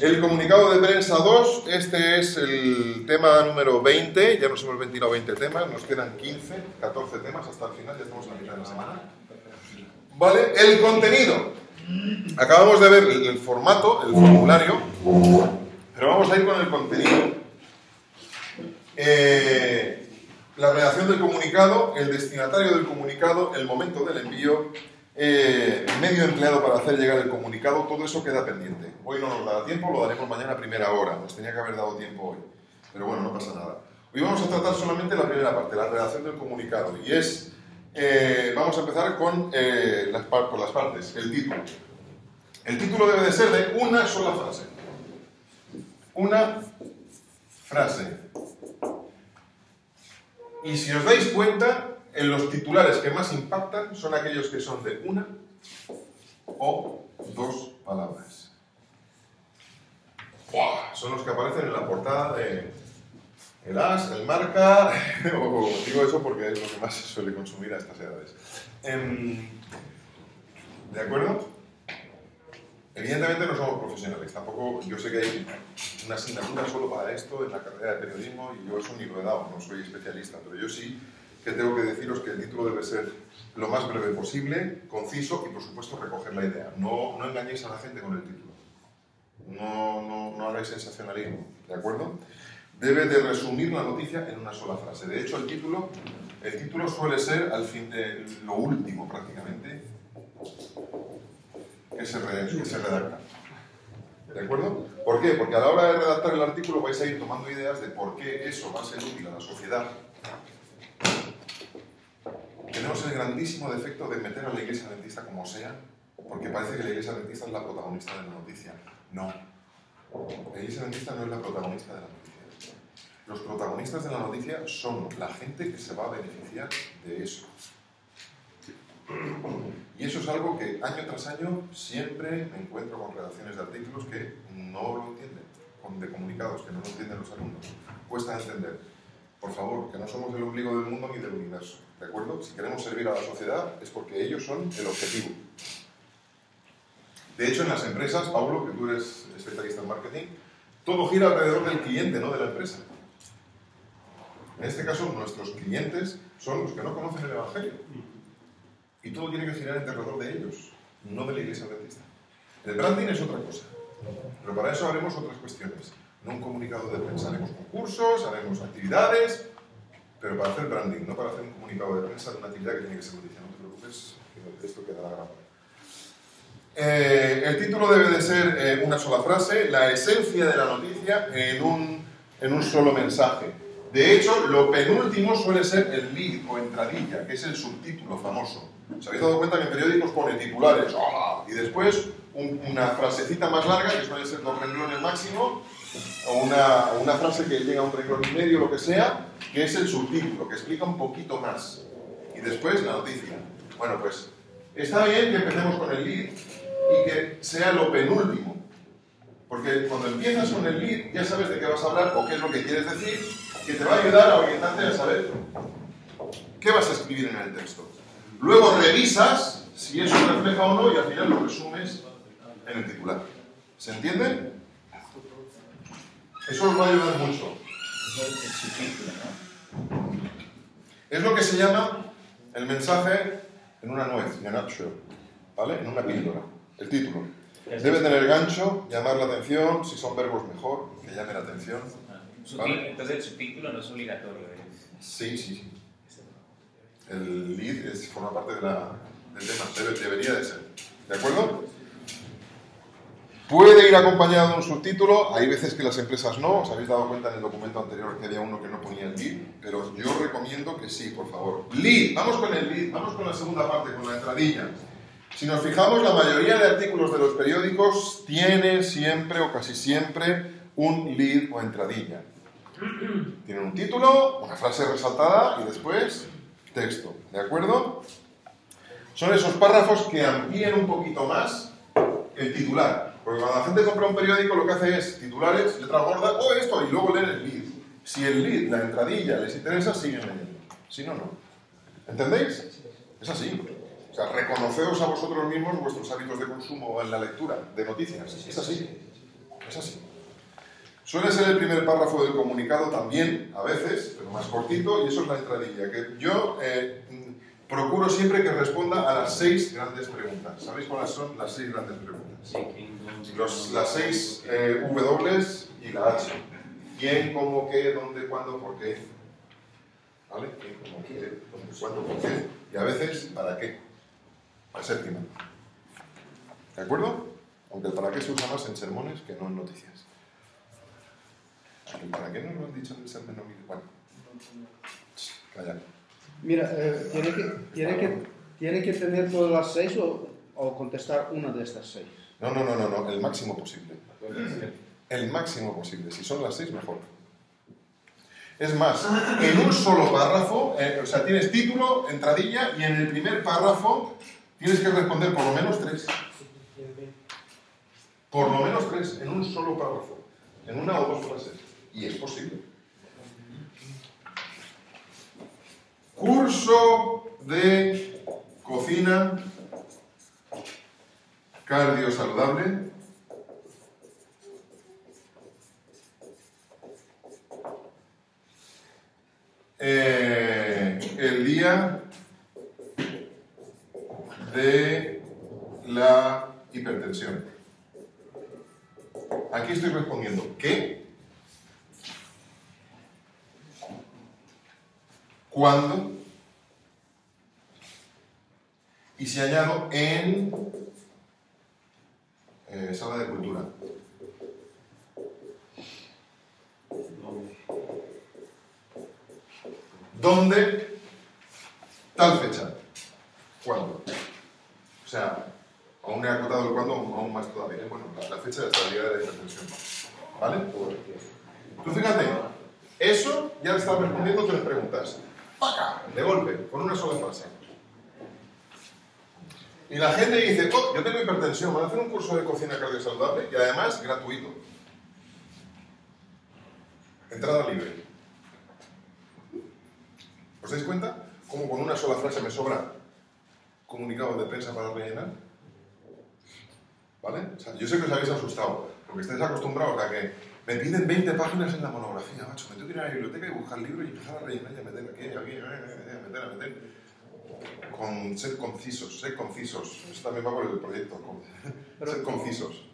El comunicado de prensa 2, este es el tema número 20, ya nos hemos ventilado 20 temas, nos quedan 15, 14 temas hasta el final, ya estamos a la mitad de la semana. Vale, el contenido. Acabamos de ver el formato, el formulario, pero vamos a ir con el contenido. La redacción del comunicado, el destinatario del comunicado, el momento del envío, el medio empleado para hacer llegar el comunicado, todo eso queda pendiente. Hoy no nos da tiempo, lo daremos mañana a primera hora, nos tenía que haber dado tiempo hoy, pero bueno, no pasa nada. Hoy vamos a tratar solamente la primera parte, la redacción del comunicado, y es, vamos a empezar con las partes, el título. El título debe de ser de una sola frase. Una frase. Y si os dais cuenta, en los titulares que más impactan son aquellos que son de una o dos palabras. ¡Buah! Son los que aparecen en la portada de el As, el Marca, o digo eso porque es lo que más se suele consumir a estas edades. ¿De acuerdo? Evidentemente no somos profesionales, tampoco, yo sé que hay una asignatura solo para esto en la carrera de periodismo y yo eso ni lo he dado, no soy especialista, pero yo sí que tengo que deciros que el título debe ser lo más breve posible, conciso y por supuesto recoger la idea. No engañéis a la gente con el título, no hagáis sensacionalismo, ¿de acuerdo? Debe de resumir la noticia en una sola frase. De hecho el título suele ser al fin de lo último prácticamente que se redacta. ¿De acuerdo? ¿Por qué? Porque a la hora de redactar el artículo vais a ir tomando ideas de por qué eso va a ser útil a la sociedad. Tenemos el grandísimo defecto de meter a la Iglesia Adventista como sea, porque parece que la Iglesia Adventista es la protagonista de la noticia. No. La Iglesia Adventista no es la protagonista de la noticia. Los protagonistas de la noticia son la gente que se va a beneficiar de eso. Y eso es algo que año tras año siempre me encuentro con redacciones de artículos que no lo entienden, de comunicados que no lo entienden los alumnos. Cuesta entender. Por favor, que no somos el ombligo del mundo ni del universo, ¿de acuerdo? Si queremos servir a la sociedad es porque ellos son el objetivo. De hecho, en las empresas, Pablo, que tú eres especialista en marketing, todo gira alrededor del cliente, no de la empresa. En este caso, nuestros clientes son los que no conocen el Evangelio. Y todo tiene que girar alrededor de ellos, no de la Iglesia Adventista. El branding es otra cosa, pero para eso haremos otras cuestiones. No un comunicado de prensa, haremos concursos, haremos actividades, pero para hacer branding, no para hacer un comunicado de prensa de una actividad que tiene que ser noticia. No te preocupes, que esto quedará grabado. El título debe de ser una sola frase, la esencia de la noticia en un solo mensaje. De hecho, lo penúltimo suele ser el lead o entradilla, que es el subtítulo famoso. ¿Os habéis dado cuenta que en periódicos pone titulares? ¡Oh! Y después una frasecita más larga, que suele ser 2 renglones máximo, o una frase que llega a un renglón y medio, lo que sea, que es el subtítulo, que explica un poquito más. Y después la noticia. Bueno, pues está bien que empecemos con el lead y que sea lo penúltimo. Porque cuando empiezas con el lead ya sabes de qué vas a hablar o qué es lo que quieres decir, que te va a ayudar a orientarte a saber qué vas a escribir en el texto. Luego revisas si eso refleja o no y al final lo resumes en el titular. ¿Se entiende? Eso os va a ayudar mucho. Es lo que se llama el mensaje en una nuez, en a nutshell, ¿vale? En una píldora. El título. Debe tener gancho, llamar la atención, si son verbos mejor, que llame la atención. ¿Vale? Entonces el subtítulo no es obligatorio. Sí. El lead forma parte del tema, debería de ser. ¿De acuerdo? Puede ir acompañado de un subtítulo, hay veces que las empresas no, os habéis dado cuenta en el documento anterior que había uno que no ponía el lead, pero yo recomiendo que sí, por favor. Lead, vamos con el lead, vamos con la segunda parte, con la entradilla. Si nos fijamos, la mayoría de artículos de los periódicos tienen siempre o casi siempre un lead o entradilla. Tienen un título, una frase resaltada y después texto, ¿de acuerdo? Son esos párrafos que amplían un poquito más el titular. Porque cuando la gente compra un periódico lo que hace es titulares, letra gorda, esto, y luego leen el lead. Si el lead, la entradilla, les interesa, siguen leyendo. Si no, no. ¿Entendéis? Es así. O sea, reconoceos a vosotros mismos vuestros hábitos de consumo en la lectura de noticias. Es así. Es así. Suele ser el primer párrafo del comunicado también, a veces, pero más cortito, y eso es la entradilla, que yo procuro siempre que responda a las 6 grandes preguntas. ¿Sabéis cuáles son las 6 grandes preguntas? Las 6 W y la H. ¿Quién, cómo, qué, dónde, cuándo, por qué? ¿Vale? ¿Quién, cómo, qué, dónde, cuándo, por qué? Y a veces, ¿para qué? La séptima. ¿De acuerdo? Aunque el para qué se usa más en sermones que no en noticias. ¿El para qué no lo han dicho en el sermón? Bueno, calla. Mira, ¿tiene que tener todas las 6 o contestar una de estas 6? No, el máximo posible. El máximo posible. Si son las 6, mejor. Es más, en un solo párrafo, o sea, tienes título, entradilla, y en el primer párrafo tienes que responder por lo menos 3. Por lo menos 3, en un solo párrafo. En una o 2 frases. Y es posible. Curso de cocina cardiosaludable. El día de la hipertensión. Aquí estoy respondiendo ¿qué? ¿Cuándo? Y si añado en sala de cultura. ¿Dónde? Tal fecha. ¿Cuándo? O sea, aún he acotado el cuándo, aún más todavía. Bueno, la fecha de estabilidad de la hipertensión. ¿Vale? Tú fíjate, eso ya le estás respondiendo 3 preguntas. ¡Paca! De golpe, con una sola frase. Y la gente dice, oh, yo tengo hipertensión, van a hacer un curso de cocina cardiosaludable y además gratuito. Entrada libre. ¿Os dais cuenta cómo con una sola frase me sobra comunicado de prensa para rellenar? ¿Vale? O sea, yo sé que os habéis asustado, porque estáis acostumbrados a que me piden 20 páginas en la monografía, macho, me tengo que ir a la biblioteca y buscar libros y empezar a rellenar y a meter aquí, a meter. Con ser concisos. Eso también va por el proyecto. Ser concisos.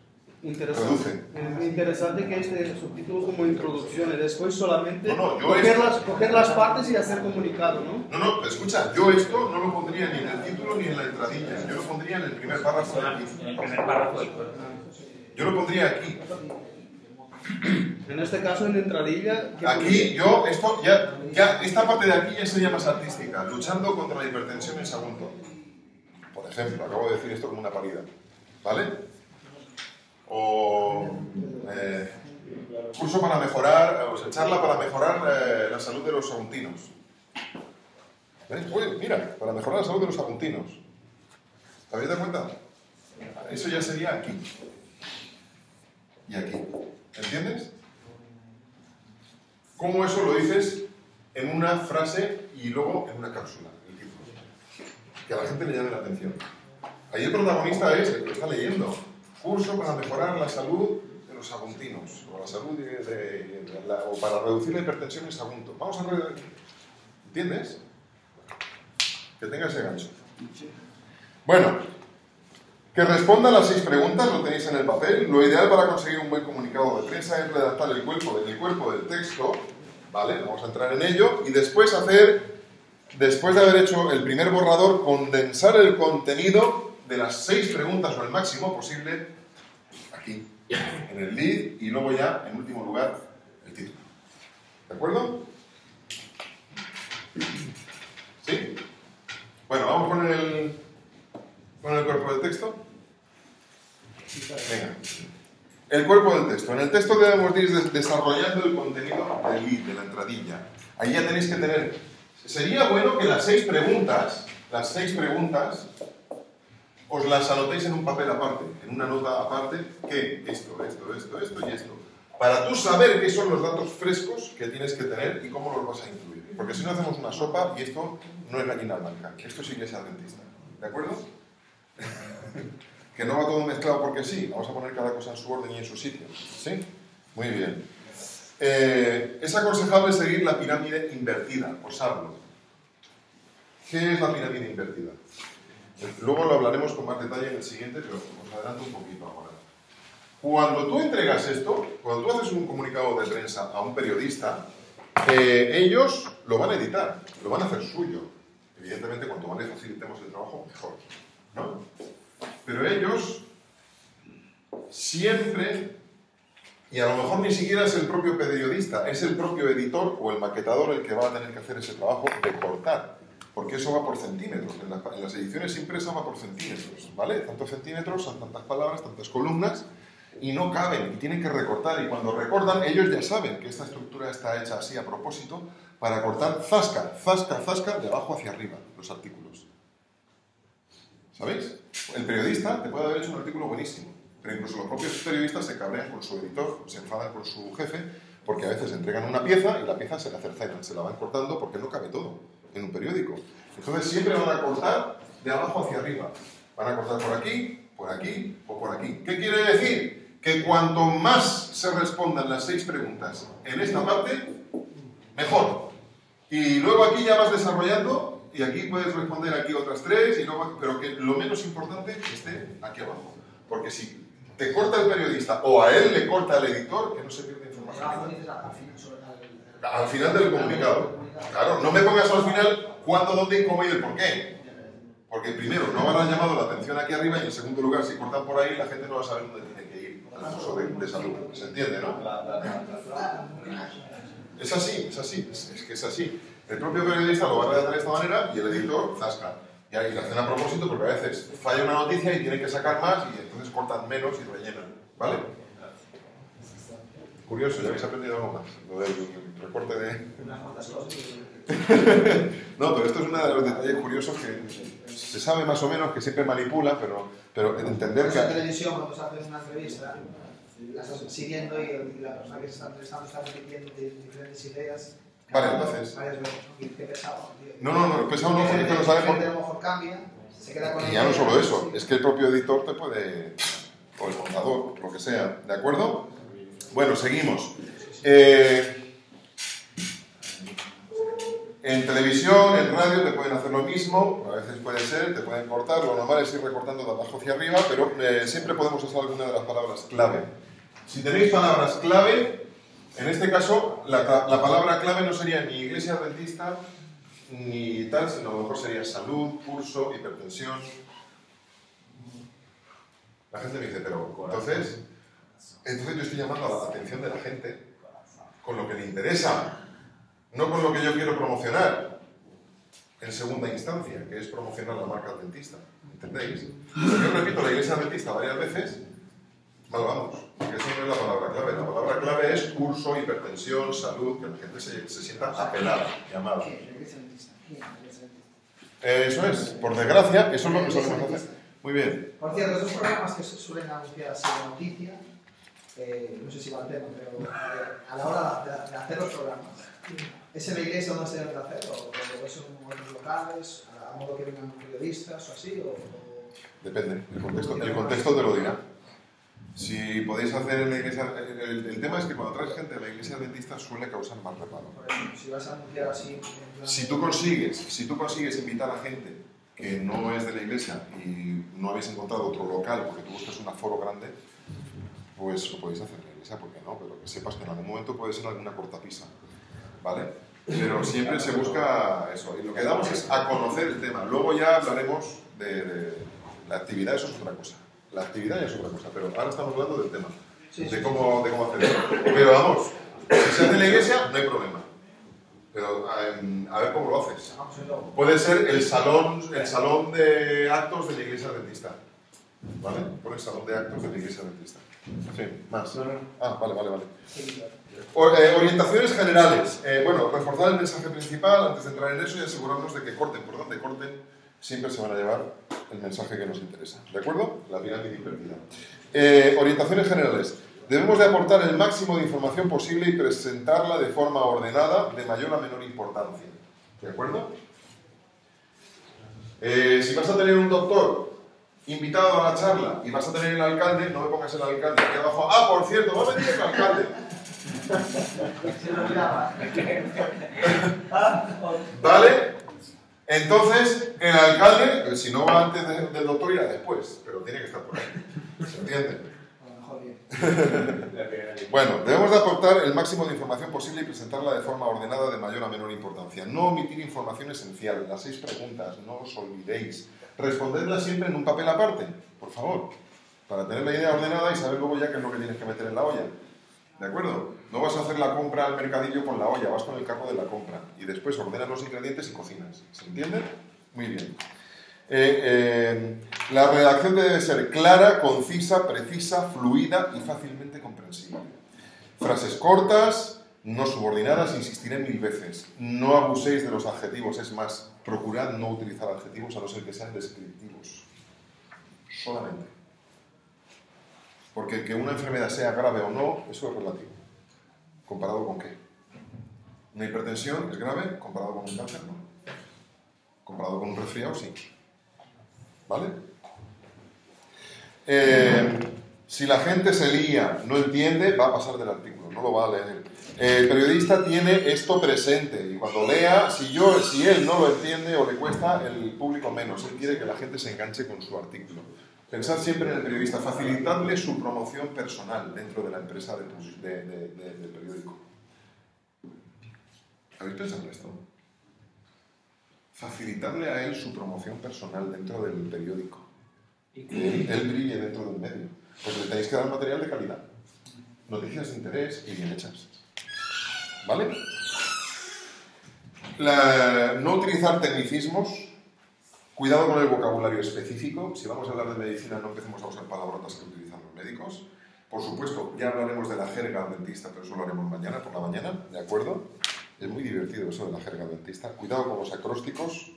Interesante que este subtítulo como introducción y después solamente coger las partes y hacer comunicado, ¿no? No, pero escucha, yo esto no lo pondría ni en el título ni en la entradilla, yo lo pondría en el primer párrafo de aquí. En el primer párrafo del cuerpo. Yo lo pondría aquí. En este caso en entradilla... Aquí yo, esto ya, esta parte de aquí ya sería más artística, luchando contra la hipertensión en Sagunto. Por ejemplo, acabo de decir esto como una parida, ¿vale? O curso para mejorar, o sea, charla para mejorar la salud de los saguntinos. ¿Veis? Uy, mira, para mejorar la salud de los saguntinos. ¿Te habéis dado cuenta? Eso ya sería aquí. Y aquí. ¿Entiendes? ¿Cómo eso lo dices en una frase y luego en una cápsula? El título. Que a la gente le llame la atención. Ahí el protagonista es el que lo está leyendo. Curso para mejorar la salud de los saguntinos. O la salud o para reducir la hipertensión en Sagunto. Vamos a ver. ¿Entiendes? Que tenga ese gancho. Bueno, que respondan las 6 preguntas, lo tenéis en el papel. Lo ideal para conseguir un buen comunicado de prensa es redactar el cuerpo del texto, ¿vale? Vamos a entrar en ello. Y después después de haber hecho el primer borrador, condensar el contenido de las 6 preguntas o el máximo posible aquí, en el lead, y luego ya, en último lugar, el título. ¿De acuerdo? ¿Sí? Bueno, vamos con el cuerpo del texto. Venga. El cuerpo del texto. En el texto debemos ir desarrollando el contenido del lead, de la entradilla. Ahí ya tenéis que tener... Sería bueno que las 6 preguntas, os las anotéis en un papel aparte, en una nota aparte, que esto y esto. Para tú saber qué son los datos frescos que tienes que tener y cómo los vas a incluir. Porque si no hacemos una sopa y esto no es gallina blanca. Esto sí que es adventista. ¿de acuerdo? Que no va todo mezclado porque sí, vamos a poner cada cosa en su orden y en su sitio, ¿sí? Muy bien. Es aconsejable seguir la pirámide invertida, os hablo. ¿Qué es la pirámide invertida? Luego lo hablaremos con más detalle en el siguiente, pero os adelanto un poquito ahora. Cuando tú entregas esto, cuando tú haces un comunicado de prensa a un periodista, ellos lo van a editar, lo van a hacer suyo. Evidentemente, cuanto más le facilitemos el trabajo, mejor, ¿no? Pero ellos siempre, y a lo mejor ni siquiera es el propio periodista, es el propio editor o el maquetador el que va a tener que hacer ese trabajo de cortar. Porque eso va por centímetros, en las ediciones impresas va por centímetros, ¿vale? Tantos centímetros son tantas palabras, tantas columnas, y no caben, y tienen que recortar, y cuando recortan, ellos ya saben que esta estructura está hecha así a propósito, para cortar zasca, zasca, zasca, de abajo hacia arriba, los artículos. ¿Sabéis? El periodista te puede haber hecho un artículo buenísimo, pero incluso los propios periodistas se cabrean con su editor, se enfadan con su jefe, porque a veces entregan una pieza y la pieza se la cercenan, se la van cortando porque no cabe todo en un periódico. Entonces siempre van a cortar de abajo hacia arriba. Van a cortar por aquí o por aquí. ¿Qué quiere decir? Que cuanto más se respondan las 6 preguntas en esta parte, mejor. Y luego aquí ya vas desarrollando y aquí puedes responder aquí otras 3, y luego, pero que lo menos importante esté aquí abajo. Porque si te corta el periodista o a él le corta el editor, que no se pierda información. Al final del comunicado. Claro, no me pongas al final cuándo, dónde, cómo y el por qué. Porque primero, no habrán llamado la atención aquí arriba, y en segundo lugar, si cortan por ahí, la gente no va a saber dónde tiene que ir al uso de salud. ¿Se entiende, no? Es así, es que es así. El propio periodista lo va a redactar de esta manera y el editor zasca. Y ahí lo hacen a propósito porque a veces falla una noticia y tienen que sacar más y entonces cortan menos y rellenan. ¿Vale? Curioso, ya habéis aprendido algo más. Lo del recorte de... No, pero esto es uno de los detalles curiosos que se sabe más o menos, que siempre manipula, pero entender que... En televisión, cuando se hace una entrevista, la estás siguiendo y la persona que se está entrevistando está repitiendo diferentes ideas. Vale, entonces... Varias veces, ¿no? Qué pesado, tío. No, pesado no, porque lo sabe por... A lo mejor cambia, se queda con... Y ya no solo eso, es que el propio editor te puede... o el contador, lo que sea, ¿de acuerdo? Bueno, seguimos. En televisión, en radio te pueden hacer lo mismo, a veces puede ser, te pueden cortar, lo normal es ir recortando de abajo hacia arriba, pero siempre podemos usar alguna de las palabras clave. Si tenéis palabras clave, en este caso la palabra clave no sería ni iglesia adventista ni tal, sino a lo mejor sería salud, curso, hipertensión. La gente me dice, pero entonces yo estoy llamando a la atención de la gente con lo que le interesa, no con lo que yo quiero promocionar en segunda instancia, que es promocionar la marca adventista. ¿Entendéis? Yo repito la iglesia adventista varias veces, mal vamos, porque eso no es la palabra clave. La palabra clave es curso, hipertensión, salud, que la gente se sienta apelada, llamada. Eso es, por desgracia, eso es lo que solemos hacer. Muy bien. Por cierto, estos programas que suelen anunciar así de noticia, no sé si va al tema, pero a la hora de hacer los programas, ¿es en la iglesia donde se deben de hacer? ¿O es en otros locales, a modo que vengan periodistas o así? Depende, el contexto te lo dirá. Si podéis hacer en la iglesia... El tema es que cuando traes gente a la iglesia adventista suele causar más reparo. Por ejemplo, si vas a anunciar así... Si tú consigues invitar a gente que no es de la iglesia y no habéis encontrado otro local porque tú buscas un aforo grande, pues lo podéis hacer en la iglesia, ¿por qué no? Pero que sepas que en algún momento puede ser alguna cortapisa, ¿vale? Pero siempre se busca eso, y lo que damos es a conocer el tema. Luego ya hablaremos de la actividad, eso es otra cosa. La actividad ya es otra cosa, pero ahora estamos hablando del tema, de cómo hacer eso. Pero vamos, si se hace en la iglesia, no hay problema. Pero a ver cómo lo haces. Puede ser el salón de actos de la iglesia adventista. ¿Vale? Pon el salón de actos de la iglesia adventista. Sí, más. Ah, vale. Orientaciones generales. Bueno, reforzar el mensaje principal antes de entrar en eso y asegurarnos de que corten por donde corten, siempre se van a llevar el mensaje que nos interesa. ¿De acuerdo? La pirámide invertida. Orientaciones generales. Debemos de aportar el máximo de información posible y presentarla de forma ordenada, de mayor a menor importancia. ¿De acuerdo? Si vas a tener un doctor invitado a la charla y vas a tener el alcalde, no me pongas el alcalde aquí abajo. Ah, por cierto, va a venir el alcalde. ¿Vale? Entonces, el alcalde, si no va antes del doctor, irá después, pero tiene que estar por ahí. ¿Se entiende? A lo mejor bien. Bueno, debemos de aportar el máximo de información posible y presentarla de forma ordenada de mayor a menor importancia. No omitir información esencial. Las 6 preguntas, no os olvidéis. Respondedlas siempre en un papel aparte, por favor, para tener la idea ordenada y saber luego ya qué es lo que tienes que meter en la olla. ¿De acuerdo? No vas a hacer la compra al mercadillo con la olla, vas con el carro de la compra y después ordenas los ingredientes y cocinas. ¿Se entiende? Muy bien. La redacción debe ser clara, concisa, precisa, fluida y fácilmente comprensible. Frases cortas, no subordinadas, insistiré 1000 veces. No abuséis de los adjetivos, es más, procurad no utilizar adjetivos a no ser que sean descriptivos. Solamente. Porque que una enfermedad sea grave o no, eso es relativo. ¿Comparado con qué? Una hipertensión es grave, comparado con un cáncer no. Comparado con un resfriado sí. ¿Vale? Si la gente se lía, no entiende, va a pasar del artículo, no lo va a leer. El periodista tiene esto presente y cuando lea, si él no lo entiende o le cuesta, el público menos. Él quiere que la gente se enganche con su artículo. Pensad siempre en el periodista, facilitadle su promoción personal dentro de la empresa del periódico. ¿Habéis pensado en esto? Facilitadle a él su promoción personal dentro del periódico. Que él brille dentro del medio. Pues le tenéis que dar material de calidad. Noticias de interés y bien hechas. ¿Vale? No utilizar tecnicismos. Cuidado con el vocabulario específico. Si vamos a hablar de medicina, no empecemos a usar palabrotas que utilizan los médicos. Por supuesto, ya hablaremos de la jerga adventista, pero eso lo haremos mañana, por la mañana, ¿de acuerdo? Es muy divertido eso de la jerga adventista. Cuidado con los acrósticos.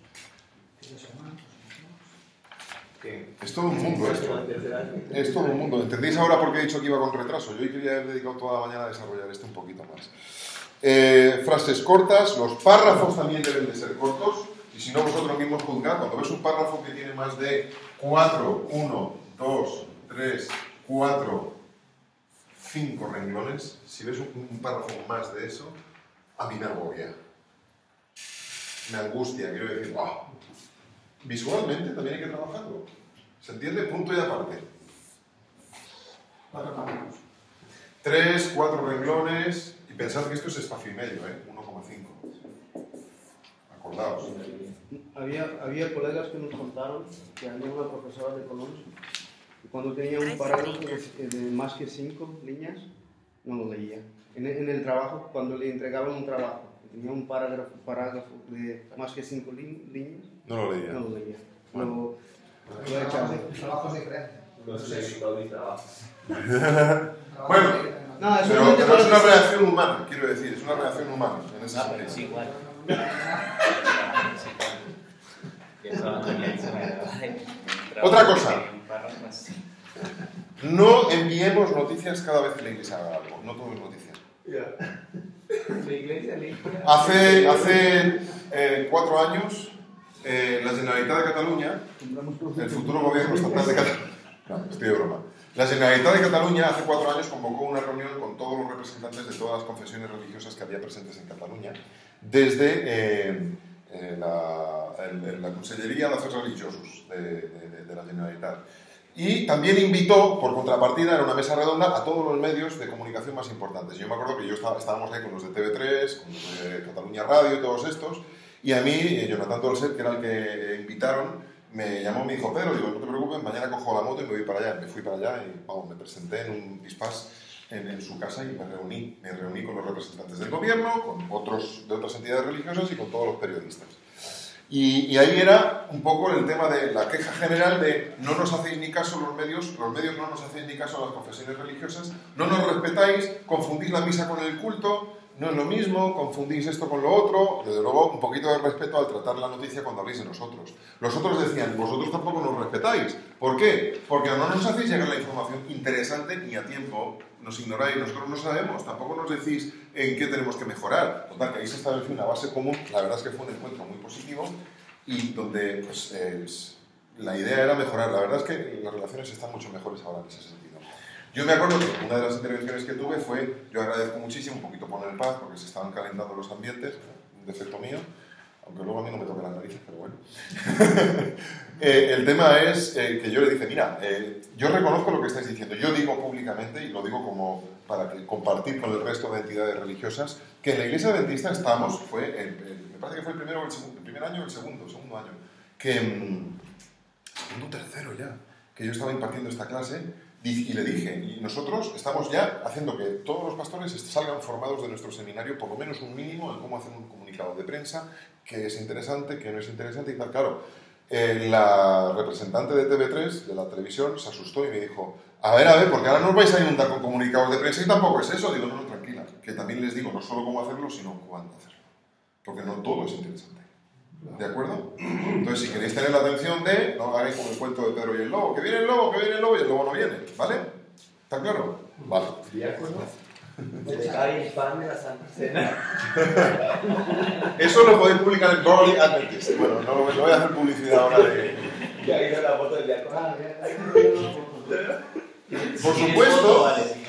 Es todo un mundo esto. Es todo un mundo. ¿Entendéis ahora por qué he dicho que iba con retraso? Yo hoy quería haber dedicado toda la mañana a desarrollar esto un poquito más. Frases cortas. Los párrafos también deben de ser cortos. Y si no, vosotros mismos juzgad. Cuando ves un párrafo que tiene más de 4, 1, 2, 3, 4, 5 renglones, si ves un párrafo más de eso, a mí me agobia. Me angustia, quiero decir, ¡wow! Visualmente también hay que trabajarlo. ¿Se entiende? Punto y aparte. 4 párrafos. 3, 4 renglones. Y pensad que esto es espacio y medio, 1,5. Acordaos. Había colegas que nos contaron que había una profesora de economía y cuando tenía un parágrafo de más que 5 líneas, no lo leía. En el trabajo, cuando le entregaban un trabajo, tenía un parágrafo de más que 5 líneas, No lo leía. no lo leía. Bueno. Trabajos diferentes. No sé si todo mi trabajo. Bueno, No, es pero solamente es una para- reacción humana, quiero decir, es una reacción humana en ese Ah, pero es sentido. igual. Yo estaba con él, se me daba. Otra cosa. Un párrafo así. No enviemos noticias cada vez que la iglesia haga algo, no todo es noticia. La iglesia limpia. Hace 4 años, la Generalitat de Cataluña, el futuro gobierno estatal de Cataluña, no, estoy de broma. La Generalitat de Cataluña hace 4 años convocó una reunión con todos los representantes de todas las confesiones religiosas que había presentes en Cataluña, desde la Conselleria de Afers Religiosos de la Generalitat. Y también invitó, por contrapartida, era una mesa redonda, a todos los medios de comunicación más importantes. Yo me acuerdo que estábamos ahí con los de TV3, con los de Cataluña Radio y todos estos, y a mí, Jonathan Dolcet, que era el que invitaron, me llamó y me dijo, Pedro, digo, no te preocupes, mañana cojo la moto y me voy para allá. Me fui para allá y vamos, me presenté en un dispás en su casa y me reuní con los representantes del gobierno, con otros de otras entidades religiosas y con todos los periodistas. Y ahí era un poco el tema de la queja general de no nos hacéis ni caso los medios no nos hacéis ni caso a las confesiones religiosas, no nos respetáis, confundís la misa con el culto, no es lo mismo, confundís esto con lo otro. Desde luego, un poquito de respeto al tratar la noticia cuando habléis de nosotros. Los otros decían, vosotros tampoco nos respetáis. ¿Por qué? Porque no nos hacéis llegar la información interesante ni a tiempo, nos ignoráis, nosotros no sabemos, tampoco nos decís en qué tenemos que mejorar. Total, que ahí se estableció una base común, la verdad es que fue un encuentro muy positivo y donde pues, la idea era mejorar. La verdad es que las relaciones están mucho mejores ahora en ese sentido. Yo me acuerdo que una de las intervenciones que tuve fue, yo agradezco muchísimo, un poquito poner paz, porque se estaban calentando los ambientes, un defecto mío, aunque luego a mí no me toque las narices, pero bueno. El tema es que yo le dije, mira, yo reconozco lo que estáis diciendo, yo digo públicamente, y lo digo como para compartir con el resto de entidades religiosas, que en la Iglesia Adventista estamos, me parece que fue el primer año o el segundo año, que segundo tercero ya, que yo estaba impartiendo esta clase, y le dije, y nosotros estamos ya haciendo que todos los pastores salgan formados de nuestro seminario, por lo menos un mínimo, en cómo hacer un comunicado de prensa, qué es interesante, qué no es interesante y tal. Claro, la representante de TV3, de la televisión, se asustó y me dijo, a ver, porque ahora no os vais a inundar con comunicados de prensa y tampoco es eso. Digo, no, tranquila, que también les digo no solo cómo hacerlo, sino cuándo hacerlo. Porque no todo es interesante. ¿De acuerdo? Entonces, si queréis tener la atención no hagáis como el cuento de Pedro y el lobo, que viene el lobo y el lobo no viene, ¿vale? ¿Está claro? Vale. ¿De acuerdo? Hay fan de la Santa Cena. Eso lo podéis publicar en Broly Adventist. Bueno, no voy a hacer publicidad ahora de... Ya he ido la foto del diácono.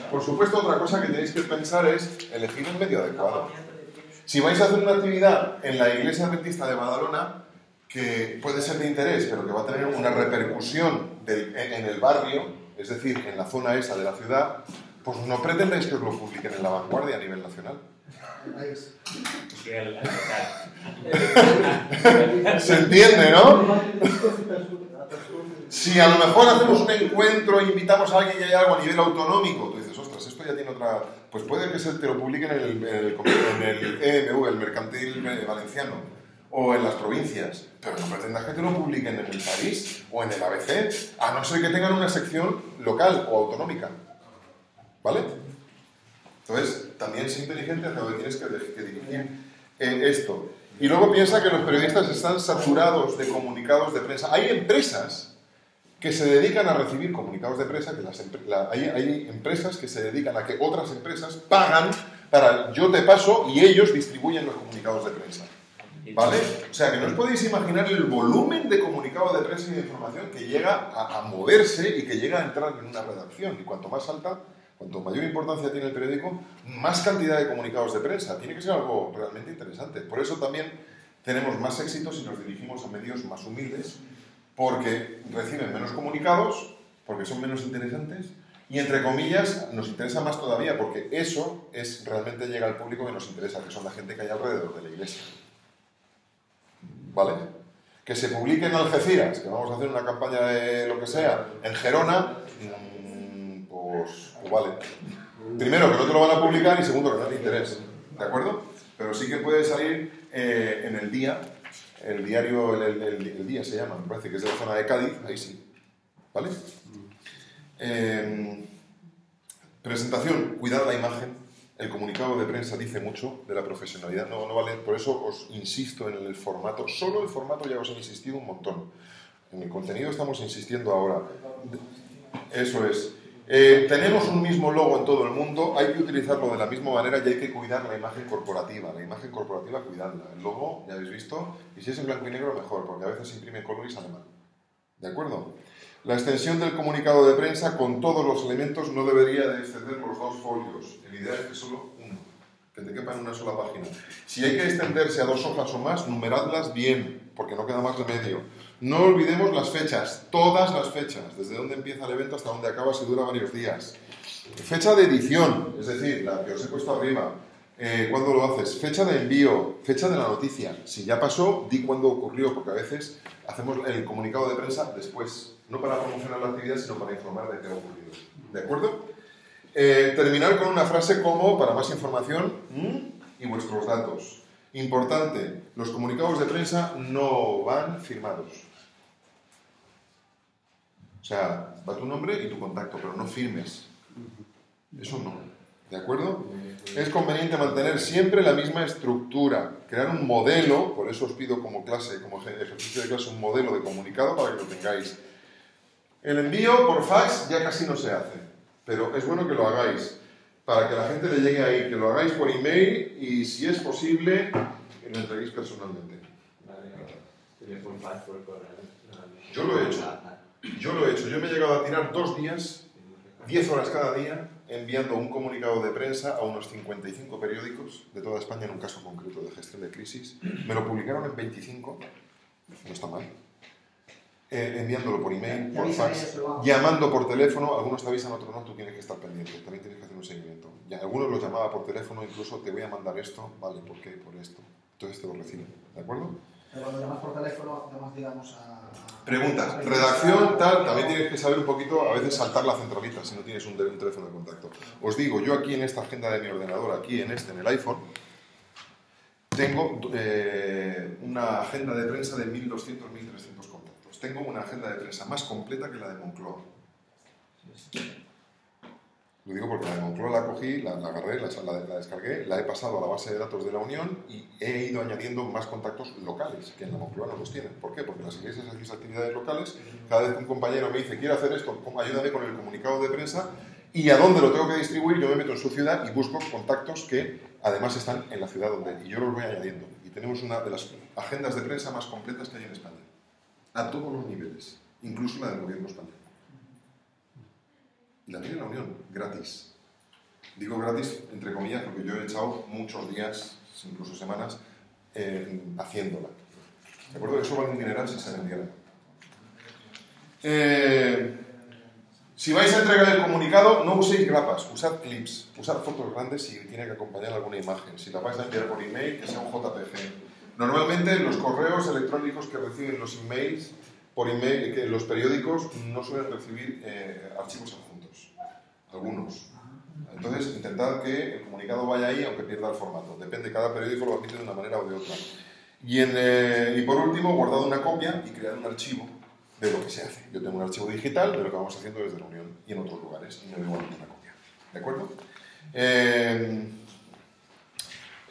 Por supuesto, otra cosa que tenéis que pensar es elegir el medio adecuado. Si vais a hacer una actividad en la Iglesia Adventista de Badalona, que puede ser de interés, pero que va a tener una repercusión en el barrio, es decir, en la zona esa de la ciudad, pues no pretendáis que os lo publiquen en La Vanguardia a nivel nacional. ¿Se entiende, no? Si a lo mejor hacemos un encuentro e invitamos a alguien y hay algo a nivel autonómico, tú dices, ostras, esto ya tiene otra... Pues puede que te lo publiquen en el EMV, el Mercantil Valenciano, o en las provincias, pero no pretendas que te lo publiquen en el País o en el ABC, a no ser que tengan una sección local o autonómica. ¿Vale? Entonces, también sé inteligente hacia donde tienes que dirigir esto. Y luego piensa que los periodistas están saturados de comunicados de prensa. Hay empresas que se dedican a recibir comunicados de prensa, hay empresas que se dedican a que otras empresas pagan para yo te paso y ellos distribuyen los comunicados de prensa. ¿Vale? O sea, que no os podéis imaginar el volumen de comunicados de prensa y de información que llega a moverse y que llega a entrar en una redacción. Y cuanto más alta, cuanto mayor importancia tiene el periódico, más cantidad de comunicados de prensa. Tiene que ser algo realmente interesante. Por eso también tenemos más éxito si nos dirigimos a medios más humildes, porque reciben menos comunicados, porque son menos interesantes, y entre comillas nos interesa más todavía, porque eso realmente llega al público que nos interesa, que son la gente que hay alrededor de la iglesia. ¿Vale? Que se publique en Algeciras, que vamos a hacer una campaña de lo que sea, en Gerona, pues vale. Primero, que no te lo van a publicar, y segundo, que no te interesa. ¿De acuerdo? Pero sí que puede salir en el día. El diario, el Día se llama, me parece que es de la zona de Cádiz, ahí sí. ¿Vale? Presentación, cuidar la imagen. El comunicado de prensa dice mucho de la profesionalidad, no vale, por eso os insisto en el formato. Solo el formato ya os he insistido un montón. En el contenido estamos insistiendo ahora. Eso es. Tenemos un mismo logo en todo el mundo, hay que utilizarlo de la misma manera y hay que cuidar la imagen corporativa. La imagen corporativa, cuidarla. El logo, ya habéis visto, y si es en blanco y negro, mejor, porque a veces se imprime en color y sale mal. ¿De acuerdo? La extensión del comunicado de prensa con todos los elementos no debería de exceder los 2 folios. El ideal es que solo uno, que te quepa en una sola página. Si hay que extenderse a 2 hojas o más, numeradlas bien, porque no queda más remedio. No olvidemos las fechas, todas las fechas, desde dónde empieza el evento hasta dónde acaba, si dura varios días. Fecha de edición, es decir, la que os he puesto arriba, cuándo lo haces. Fecha de envío, fecha de la noticia. Si ya pasó, di cuándo ocurrió, porque a veces hacemos el comunicado de prensa después, no para promocionar la actividad, sino para informar de qué ha ocurrido. ¿De acuerdo? Terminar con una frase como, para más información, y vuestros datos. Importante, los comunicados de prensa no van firmados. O sea, va tu nombre y tu contacto, pero no firmes. Eso no. ¿De acuerdo? Es conveniente mantener siempre la misma estructura. Crear un modelo, por eso os pido como clase, como ejercicio de clase, un modelo de comunicado para que lo tengáis. El envío por fax ya casi no se hace, pero es bueno que lo hagáis, para que la gente le llegue ahí, que lo hagáis por email y, si es posible, que lo entreguéis personalmente. Yo lo he hecho. Yo lo he hecho. Yo me he llegado a tirar 2 días, 10 horas cada día, enviando un comunicado de prensa a unos 55 periódicos de toda España en un caso concreto de gestión de crisis. Me lo publicaron en 25, no está mal. Enviándolo por email, por fax, llamando por teléfono, algunos te avisan, otros no, tú tienes que estar pendiente, también tienes que hacer un seguimiento. Ya, algunos los llamaba por teléfono, incluso te voy a mandar esto, vale, ¿por qué? Por esto. Entonces te lo recibo, ¿de acuerdo? Pero cuando llamas por teléfono, llamas, digamos, a... Preguntas, redacción, tal, también tienes que saber un poquito, a veces saltar la centralita si no tienes un teléfono de contacto. Os digo, yo aquí en esta agenda de mi ordenador, aquí en el iPhone, tengo una agenda de prensa de 1.200, 1.300 contactos. Tengo una agenda de prensa más completa que la de Moncloa. Lo digo porque la de Moncloa la cogí, la agarré, la descargué, la he pasado a la base de datos de la Unión y he ido añadiendo más contactos locales, que en la Moncloa no los tienen. ¿Por qué? Porque las iglesias hacen actividades locales. Cada vez que un compañero me dice, quiero hacer esto, ayúdame con el comunicado de prensa, y a dónde lo tengo que distribuir, yo me meto en su ciudad y busco contactos que además están en la ciudad donde, y yo los voy añadiendo. Y tenemos una de las agendas de prensa más completas que hay en España, a todos los niveles, incluso la del gobierno español. Y la tiene la Unión, gratis. Digo gratis, entre comillas, porque yo he echado muchos días, incluso semanas, haciéndola. ¿De acuerdo? Eso vale un dineral si se vendiera. Si vais a entregar el comunicado, no uséis grapas, usad clips, usad fotos grandes si tiene que acompañar alguna imagen. Si la vais a enviar por email, que sea un JPG. Normalmente los correos electrónicos que reciben los emails, por email, que los periódicos no suelen recibir archivos adjuntos. Algunos. Entonces, intentad que el comunicado vaya ahí, aunque pierda el formato. Depende, cada periódico lo admite de una manera o de otra. Y por último, guardad una copia y cread un archivo de lo que se hace. Yo tengo un archivo digital de lo que vamos haciendo desde la Unión y en otros lugares, y me voy guardando una copia. ¿De acuerdo?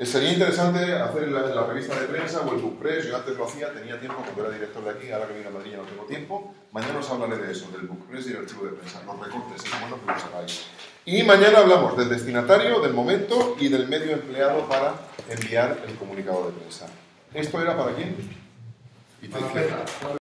Sería interesante hacer la revista de prensa o el book press. Yo antes lo hacía, tenía tiempo cuando era director de aquí, ahora que vine a Madrid ya no tengo tiempo. Mañana os hablaré de eso, del book press y el archivo de prensa, los recortes, es bueno que los hagáis. Y mañana hablamos del destinatario, del momento y del medio empleado para enviar el comunicado de prensa. ¿Esto era para quién? Y te